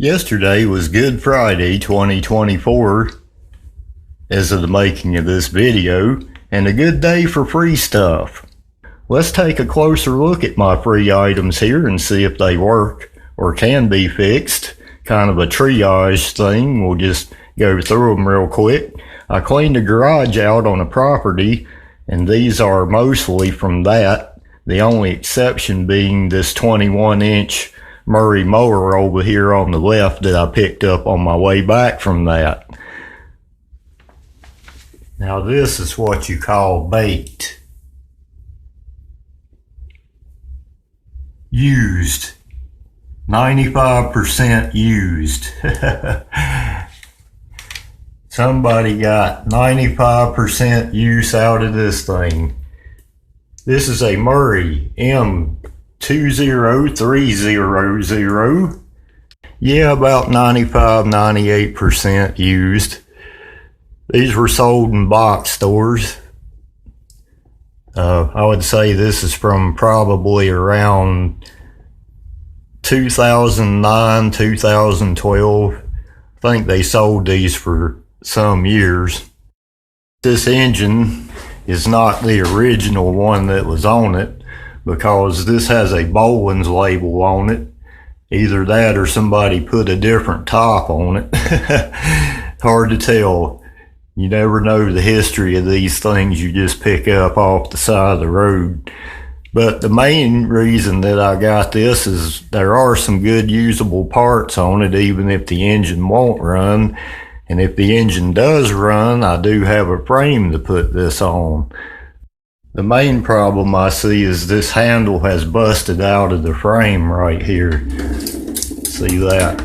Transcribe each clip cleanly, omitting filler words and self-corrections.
Yesterday was Good Friday 2024 as of the making of this video, and a good day for free stuff. Let's take a closer look at my free items here and see if they work or can be fixed. Kind of a triage thing. We'll just go through them real quick. I cleaned the garage out on a property, and these are mostly from that. The only exception being this 21-inch Murray mower over here on the left that I picked up on my way back from that. Now this is what you call baked. Used. 95% used. Somebody got 95% use out of this thing. This is a Murray M20300. Yeah, about 95-98% used. These were sold in box stores. I would say this is from probably around 2009, 2012. I think they sold these for some years. This engine is not the original one that was on it, because this has a Boland's label on it. Either that or somebody put a different top on it. Hard to tell. You never know the history of these things you just pick up off the side of the road. But the main reason that I got this is there are some good usable parts on it, even if the engine won't run. And if the engine does run, I do have a frame to put this on. The main problem I see is this handle has busted out of the frame right here. See that?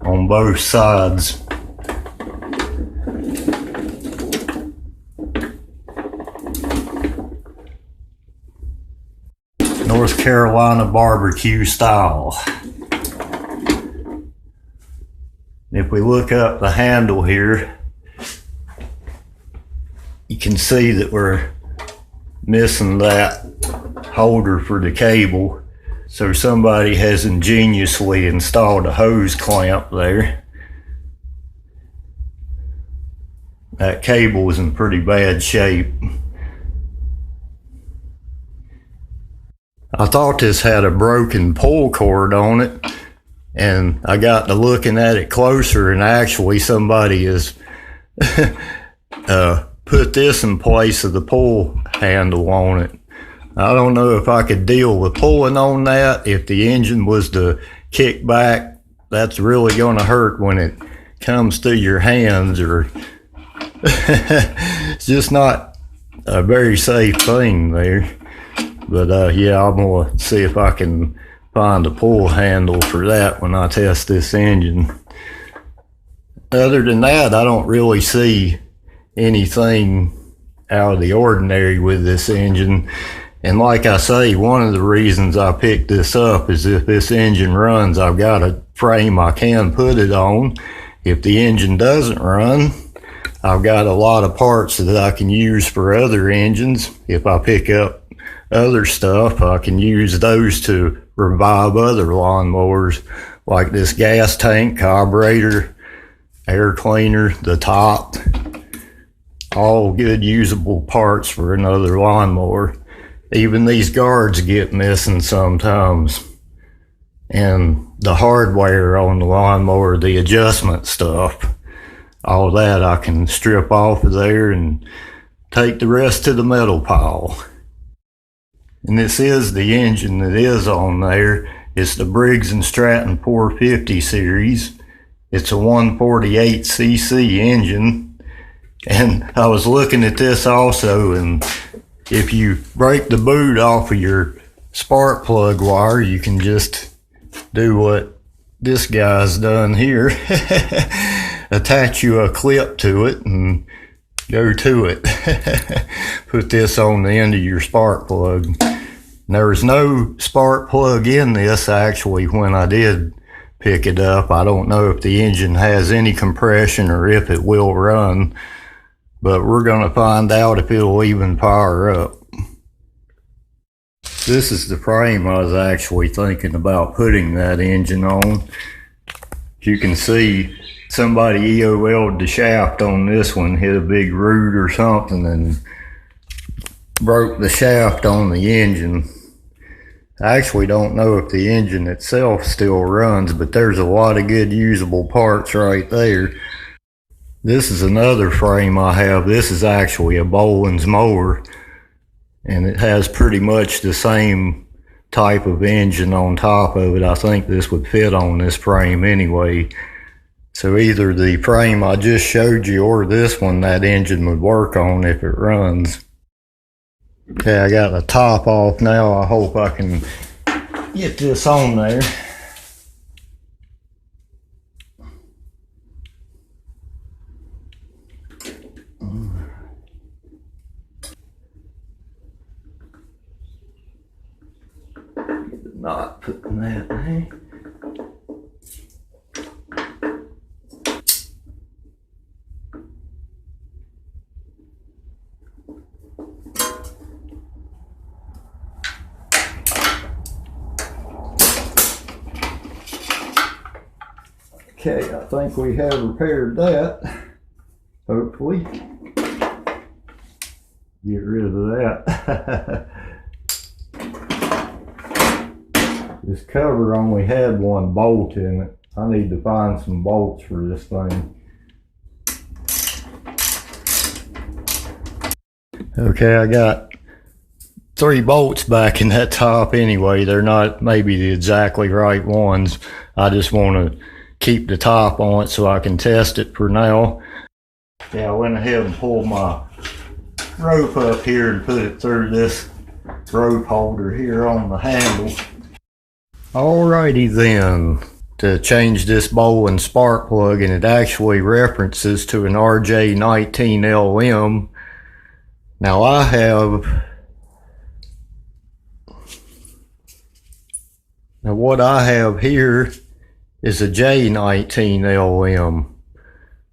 On both sides. North Carolina barbecue style. If we look up the handle here, you can see that we're missing that holder for the cable. So somebody has ingeniously installed a hose clamp there. That cable is in pretty bad shape. I thought this had a broken pull cord on it, and I got to looking at it closer, and actually somebody has put this in place of the pull handle on it. I don't know if I could deal with pulling on that. If the engine was to kick back, that's really going to hurt when it comes through your hands, or it's just not a very safe thing there. But yeah, I'm going to see if I can find a pull handle for that when I test this engine. Other than that, I don't really see anything out of the ordinary with this engine. And like I say, one of the reasons I picked this up is if this engine runs, I've got a frame I can put it on. If the engine doesn't run, I've got a lot of parts that I can use for other engines. If I pick up other stuff, I can use those to revive other lawnmowers, like this gas tank, carburetor, air cleaner, the top. All good usable parts for another lawnmower. Even these guards get missing sometimes. And the hardware on the lawnmower, the adjustment stuff, all that I can strip off of there and take the rest to the metal pile. And this is the engine that is on there. It's the Briggs & Stratton 450 series. It's a 148cc engine. And I was looking at this also, and if you break the boot off of your spark plug wire, you can just do what this guy's done here. Attach you a clip to it and go to it. Put this on the end of your spark plug. There was no spark plug in this actually when I did pick it up. I don't know if the engine has any compression or if it will run, but we're going to find out if it'll even fire up. This is the frame I was actually thinking about putting that engine on. You can see somebody EOL'd the shaft on this one, hit a big root or something and broke the shaft on the engine. I actually don't know if the engine itself still runs, but there's a lot of good usable parts right there. This is another frame I have. This is actually a Boland's mower, and it has pretty much the same type of engine on top of it. I think this would fit on this frame anyway. So either the frame I just showed you or this one, that engine would work on if it runs. Okay, I got the top off now. I hope I can get this on there. Not putting that there. Okay, I think we have repaired that. Hopefully. Get rid of that. This cover only had one bolt in it. I need to find some bolts for this thing. Okay, I got 3 bolts back in that top anyway. They're not maybe the exactly right ones. I just want to keep the top on it so I can test it for now. Yeah, I went ahead and pulled my rope up here and put it through this rope holder here on the handle. Alrighty then, to change this Boland spark plug, and it actually references to an RJ19LM. Now what I have here is a J19LM.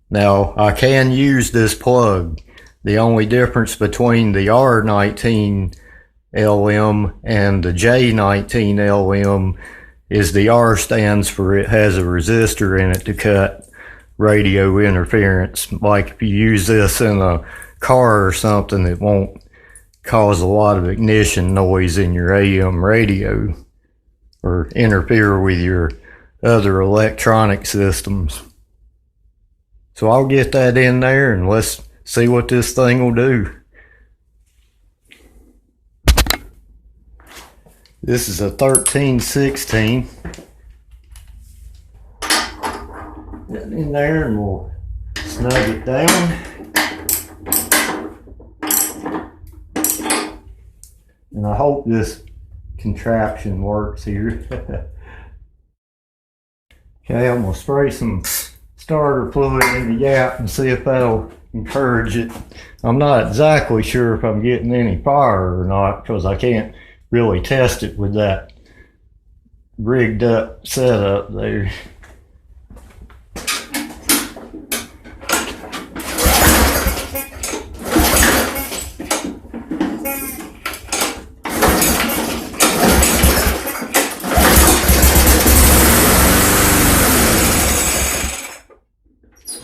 Now I can use this plug. The only difference between the R19LM and the J19LM is the R stands for it has a resistor in it to cut radio interference. Like if you use this in a car or something, it won't cause a lot of ignition noise in your AM radio or interfere with your other electronic systems. So I'll get that in there and let's see what this thing will do. This is a 1316. Get it in there and we'll snug it down. And I hope this contraption works here. Okay, I'm gonna spray some starter fluid in the gap and see if that'll encourage it. I'm not exactly sure if I'm getting any fire or not because I can't really test it with that rigged up setup there.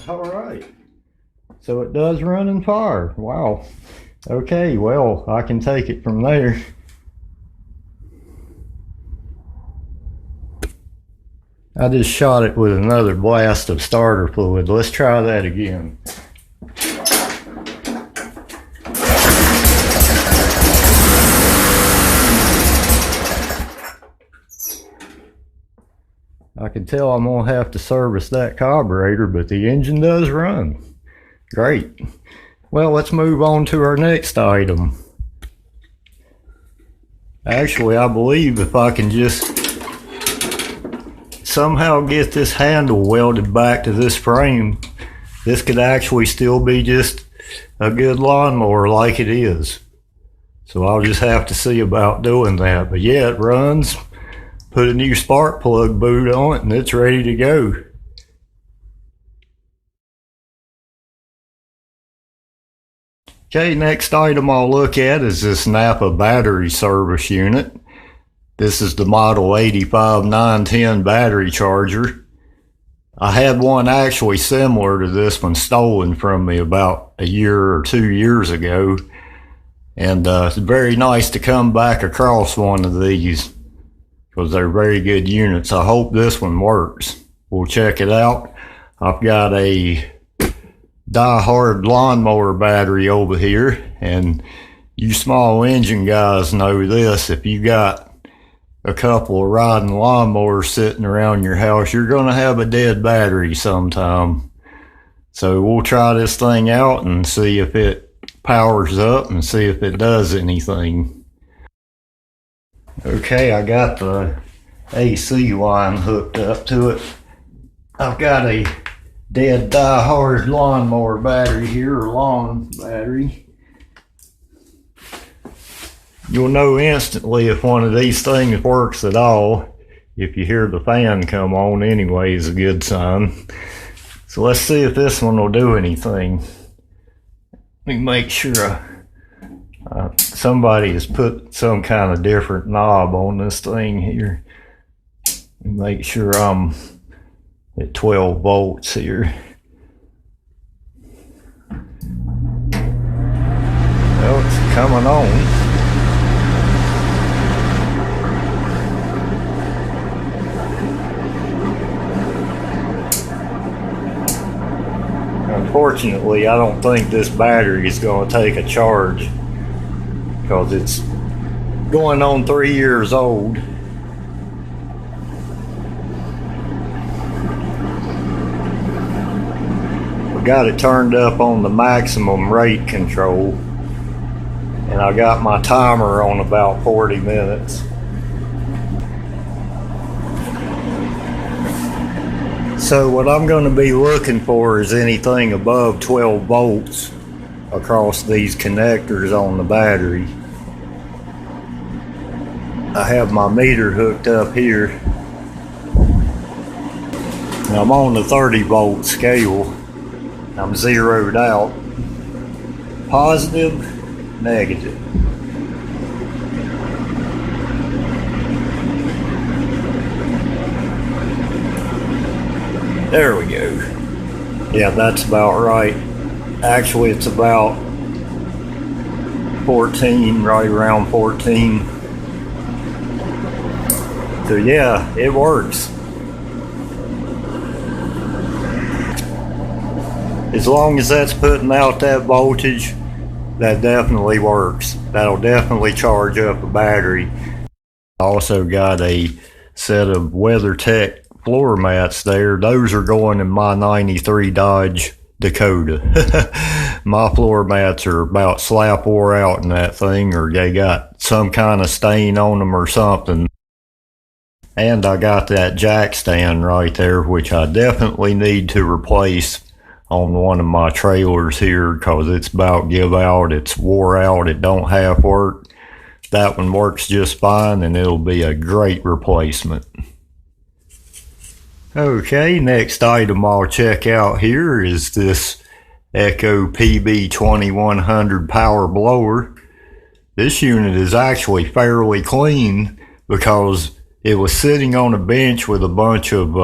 All right, so it does run and fire. Wow. Okay, well, I can take it from there. I just shot it with another blast of starter fluid. Let's try that again. I can tell I'm gonna have to service that carburetor, but the engine does run. Great. Well, let's move on to our next item. Actually, I believe if I can just somehow get this handle welded back to this frame, this could actually still be just a good lawnmower like it is. So I'll just have to see about doing that. But yeah, it runs. Put a new spark plug boot on it and it's ready to go. Okay, next item I'll look at is this Napa battery service unit. This is the model 85910 battery charger. I had one actually similar to this one stolen from me about a year or 2 years ago. And it's very nice to come back across one of these because they're very good units. I hope this one works. We'll check it out. I've got a die-hard lawnmower battery over here, and you small engine guys know this. If you got a couple of riding lawnmowers sitting around your house, you're going to have a dead battery sometime. So we'll try this thing out and see if it powers up and see if it does anything. Okay, I got the AC line hooked up to it. I've got a dead die-hard lawnmower battery here, or lawn battery. You'll know instantly if one of these things works at all. If you hear the fan come on anyway, is a good sign. So let's see if this one will do anything. Let me make sure somebody has put some kind of different knob on this thing here. Make sure I'm at 12 volts here. Well, it's coming on. Unfortunately, I don't think this battery is going to take a charge because it's going on 3 years old. We got it turned up on the maximum rate control, and I got my timer on about 40 minutes. So what I'm going to be looking for is anything above 12 volts across these connectors on the battery. I have my meter hooked up here. And I'm on the 30 volt scale. I'm zeroed out. Positive, negative. There we go. Yeah, that's about right. Actually, it's about 14, right around 14. So yeah, it works. As long as that's putting out that voltage, that definitely works. That'll definitely charge up a battery. I also got a set of Weather Tech Floormats there. Those are going in my 93 Dodge Dakota. My floor mats are about slap wore out in that thing, or they got some kind of stain on them or something. And I got that jack stand right there, which I definitely need to replace on one of my trailers here because it's about give out. It's wore out. It don't half work. That one works just fine, and it'll be a great replacement. Okay, next item I'll check out here is this Echo PB2100 power blower. This unit is actually fairly clean because it was sitting on a bench with a bunch of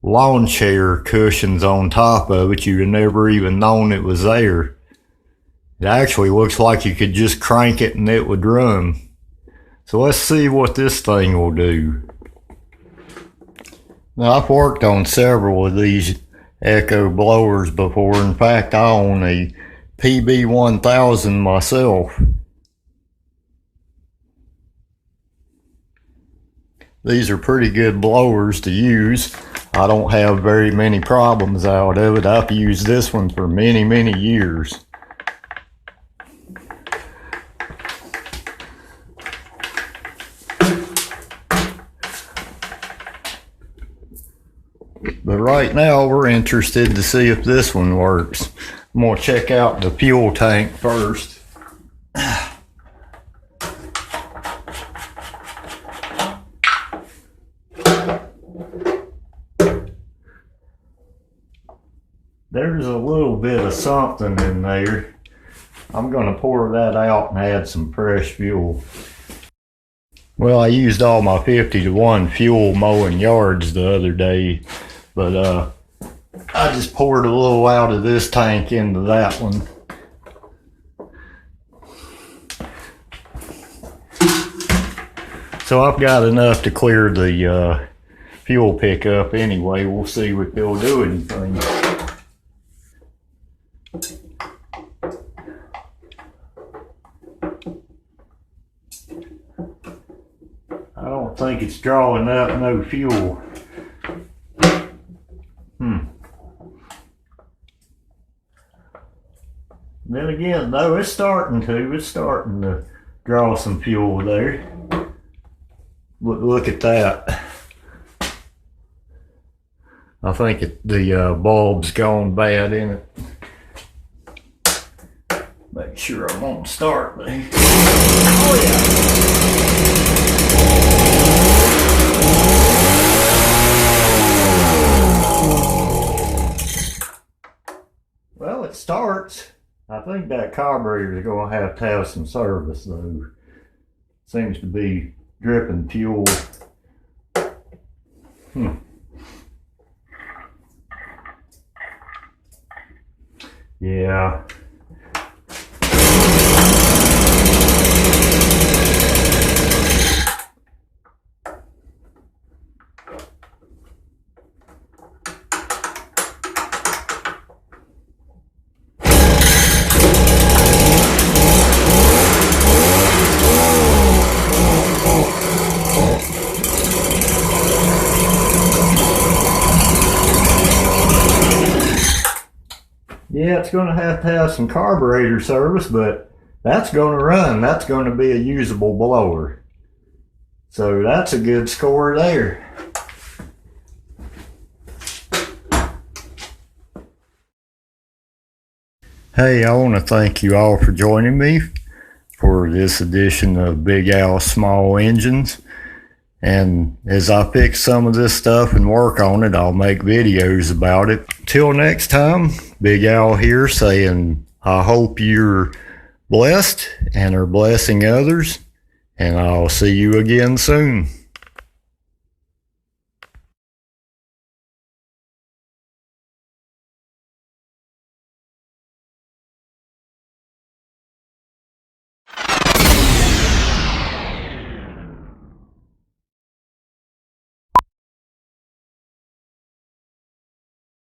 lawn chair cushions on top of it. You'd never even known it was there. It actually looks like you could just crank it and it would run. So let's see what this thing will do. Now, I've worked on several of these Echo blowers before. In fact, I own a PB1000 myself. These are pretty good blowers to use. I don't have very many problems out of it. I've used this one for many, many years. But right now we're interested to see if this one works. I'm going to check out the fuel tank first. There's a little bit of something in there. I'm going to pour that out and add some fresh fuel. Well, I used all my 50-to-1 fuel mowing yards the other day, but I just poured a little out of this tank into that one. So I've got enough to clear the fuel pickup anyway. We'll see if they'll do anything. I don't think it's drawing up no fuel. Then again, though, it's starting to draw some fuel there. Look at that. I think the bulb's gone bad in it. Make sure I won't start there. Oh yeah. Well, it starts. I think that carburetor is going to have some service though. Seems to be dripping fuel. Yeah. Yeah, it's going to have some carburetor service, but that's going to run. That's going to be a usable blower. So that's a good score there. Hey, I want to thank you all for joining me for this edition of Big Al Small Engines. And as I fix some of this stuff and work on it, I'll make videos about it. Till next time, Big Al here saying, I hope you're blessed and are blessing others. And I'll see you again soon.